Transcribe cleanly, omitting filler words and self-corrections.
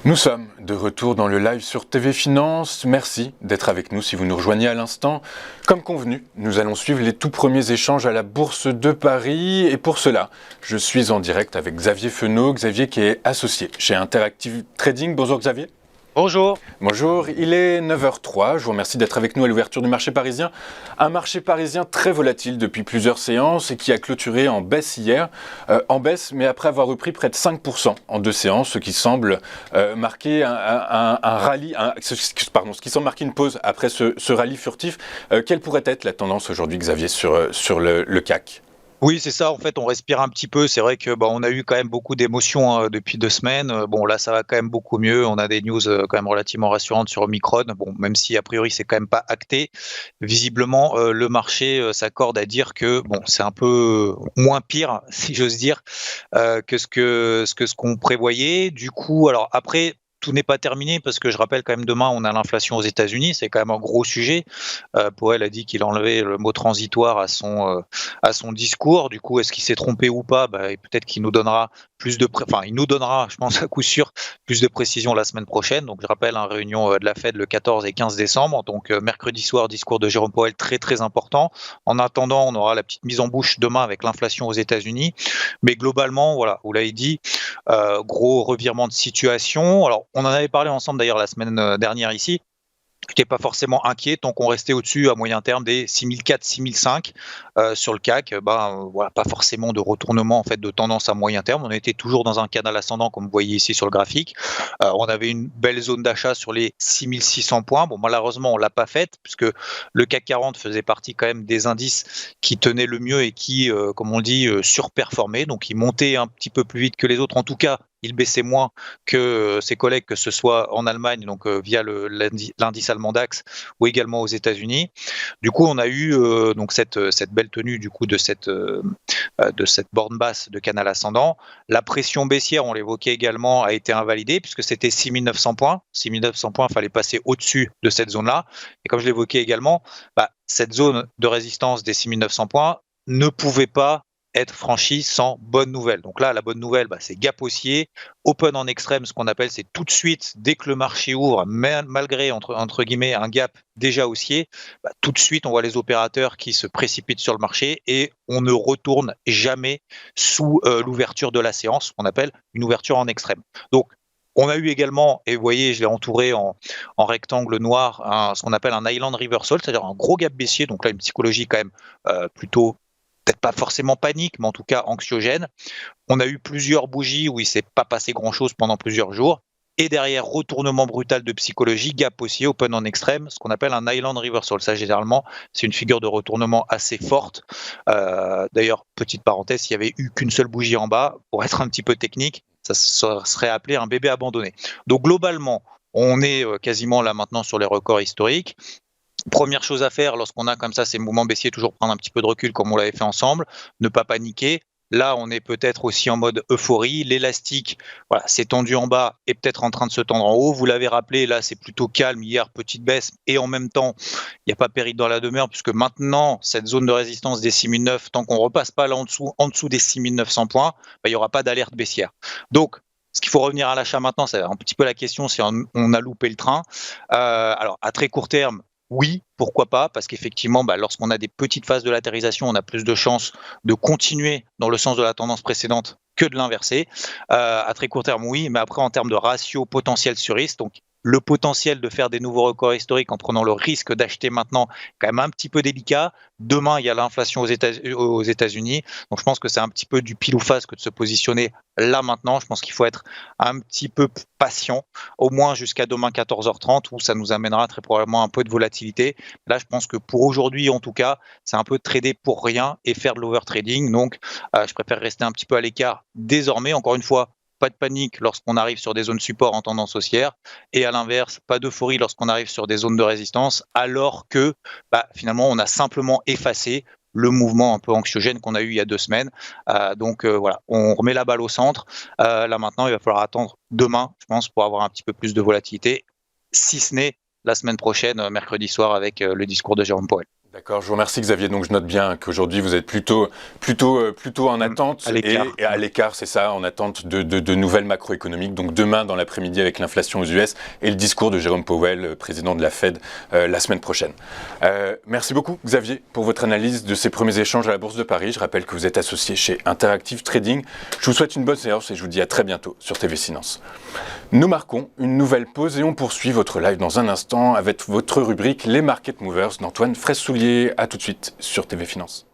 Nous sommes de retour dans le live sur TV Finance. Merci d'être avec nous si vous nous rejoignez à l'instant. Comme convenu, nous allons suivre les tout premiers échanges à la Bourse de Paris. Et pour cela, je suis en direct avec Xavier Fenot. Xavier qui est associé chez Interactive Trading. Bonjour Xavier. Bonjour. Bonjour, il est 9h03. Je vous remercie d'être avec nous à l'ouverture du marché parisien. Un marché parisien très volatile depuis plusieurs séances et qui a clôturé en baisse hier. En baisse, mais après avoir repris près de 5% en deux séances, ce qui semble marquer un rallye, ce qui semble marquer une pause après ce rallye furtif. Quelle pourrait être la tendance aujourd'hui, Xavier, sur le CAC ? Oui, c'est ça. En fait, on respire un petit peu. C'est vrai que on a eu quand même beaucoup d'émotions depuis 2 semaines. Bon, là, ça va quand même beaucoup mieux. On a des news quand même relativement rassurantes sur Omicron. Bon, même si a priori c'est quand même pas acté. Visiblement, le marché s'accorde à dire que bon, c'est un peu moins pire, si j'ose dire, que ce qu'on prévoyait. Du coup, alors après. Tout n'est pas terminé parce que je rappelle quand même demain on a l'inflation aux États-Unis, c'est quand même un gros sujet. Powell a dit qu'il enlevait le mot transitoire à son discours. Du coup, est-ce qu'il s'est trompé ou pas ? Et peut-être qu'il nous donnera il nous donnera, je pense à coup sûr, plus de précisions la semaine prochaine. Donc je rappelle, réunion de la Fed le 14 et 15 décembre. Donc mercredi soir, discours de Jérôme Powell très très important. En attendant, on aura la petite mise en bouche demain avec l'inflation aux États-Unis. Mais globalement, voilà, vous l'avez dit, gros revirement de situation. Alors on en avait parlé ensemble d'ailleurs la semaine dernière ici. Je n'étais pas forcément inquiet tant qu'on restait au-dessus à moyen terme des 6004, 6005 sur le CAC. Voilà, pas forcément de retournement en fait de tendance à moyen terme. On était toujours dans un canal ascendant comme vous voyez ici sur le graphique. On avait une belle zone d'achat sur les 6600 points. Bon, malheureusement, on l'a pas faite puisque le CAC 40 faisait partie quand même des indices qui tenaient le mieux et qui, comme on dit, surperformaient. Donc, ils montaient un petit peu plus vite que les autres. En tout cas, il baissait moins que ses collègues, que ce soit en Allemagne, donc via l'indice allemand DAX, ou également aux États-Unis. Du coup, on a eu donc cette belle tenue du coup de cette borne basse de canal ascendant. La pression baissière, on l'évoquait également, a été invalidée puisque c'était 6900 points. 6900 points, il fallait passer au-dessus de cette zone-là. Et comme je l'évoquais également, cette zone de résistance des 6900 points ne pouvait pas être franchi sans bonne nouvelle. Donc là, la bonne nouvelle, c'est gap haussier, open en extrême, ce qu'on appelle, c'est tout de suite, dès que le marché ouvre, malgré, entre guillemets, un gap déjà haussier, tout de suite, on voit les opérateurs qui se précipitent sur le marché et on ne retourne jamais sous l'ouverture de la séance, ce qu'on appelle une ouverture en extrême. Donc, on a eu également, et vous voyez, je l'ai entouré en rectangle noir, ce qu'on appelle un island reversal, c'est-à-dire un gros gap baissier. Donc là, une psychologie quand même plutôt peut-être pas forcément panique, mais en tout cas anxiogène. On a eu plusieurs bougies où il ne s'est pas passé grand-chose pendant plusieurs jours. Et derrière, retournement brutal de psychologie, gap haussier, open en extrême, ce qu'on appelle un island reversal. Ça, généralement, c'est une figure de retournement assez forte. D'ailleurs, petite parenthèse, s'il n'y avait eu qu'une seule bougie en bas, pour être un petit peu technique, ça serait appelé un bébé abandonné. Donc globalement, on est quasiment là maintenant sur les records historiques. Première chose à faire lorsqu'on a comme ça ces mouvements baissiers, toujours prendre un petit peu de recul comme on l'avait fait ensemble, ne pas paniquer. Là, on est peut-être aussi en mode euphorie. L'élastique, voilà, s'est tendu en bas et peut-être en train de se tendre en haut. Vous l'avez rappelé, là, c'est plutôt calme. Hier, petite baisse. Et en même temps, il n'y a pas péril dans la demeure puisque maintenant, cette zone de résistance des 6009, tant qu'on ne repasse pas là en dessous des 6900 points, il n'y aura pas d'alerte baissière. Donc, ce qu'il faut revenir à l'achat maintenant, c'est un petit peu la question si on a loupé le train. Alors, à très court terme, oui, pourquoi pas, parce qu'effectivement, lorsqu'on a des petites phases de latérisation, on a plus de chances de continuer dans le sens de la tendance précédente que de l'inverser. À très court terme, oui, mais après, en termes de ratio potentiel sur risque, donc le potentiel de faire des nouveaux records historiques en prenant le risque d'acheter maintenant, quand même un petit peu délicat. Demain, il y a l'inflation aux États-Unis. Donc, je pense que c'est un petit peu du pile ou face que de se positionner là maintenant. Je pense qu'il faut être un petit peu patient, au moins jusqu'à demain 14h30, où ça nous amènera très probablement un peu de volatilité. Là, je pense que pour aujourd'hui, en tout cas, c'est un peu trader pour rien et faire de l'overtrading. Donc, je préfère rester un petit peu à l'écart désormais. Encore une fois, pas de panique lorsqu'on arrive sur des zones support en tendance haussière et à l'inverse, pas d'euphorie lorsqu'on arrive sur des zones de résistance alors que finalement on a simplement effacé le mouvement un peu anxiogène qu'on a eu il y a 2 semaines. Donc voilà, on remet la balle au centre. Là maintenant, il va falloir attendre demain, je pense, pour avoir un petit peu plus de volatilité, si ce n'est la semaine prochaine, mercredi soir, avec le discours de Jérôme Powell. D'accord, je vous remercie Xavier. Donc je note bien qu'aujourd'hui vous êtes plutôt en attente à l'écart. et à l'écart, c'est ça, en attente de nouvelles macroéconomiques. Donc demain dans l'après-midi avec l'inflation aux US et le discours de Jérôme Powell, président de la Fed, la semaine prochaine. Merci beaucoup Xavier pour votre analyse de ces premiers échanges à la Bourse de Paris. Je rappelle que vous êtes associé chez Interactive Trading. Je vous souhaite une bonne séance et je vous dis à très bientôt sur TV Finance. Nous marquons une nouvelle pause et on poursuit votre live dans un instant avec votre rubrique Les Market Movers d'Antoine Fraisse-Soulier. A tout de suite sur TV Finance.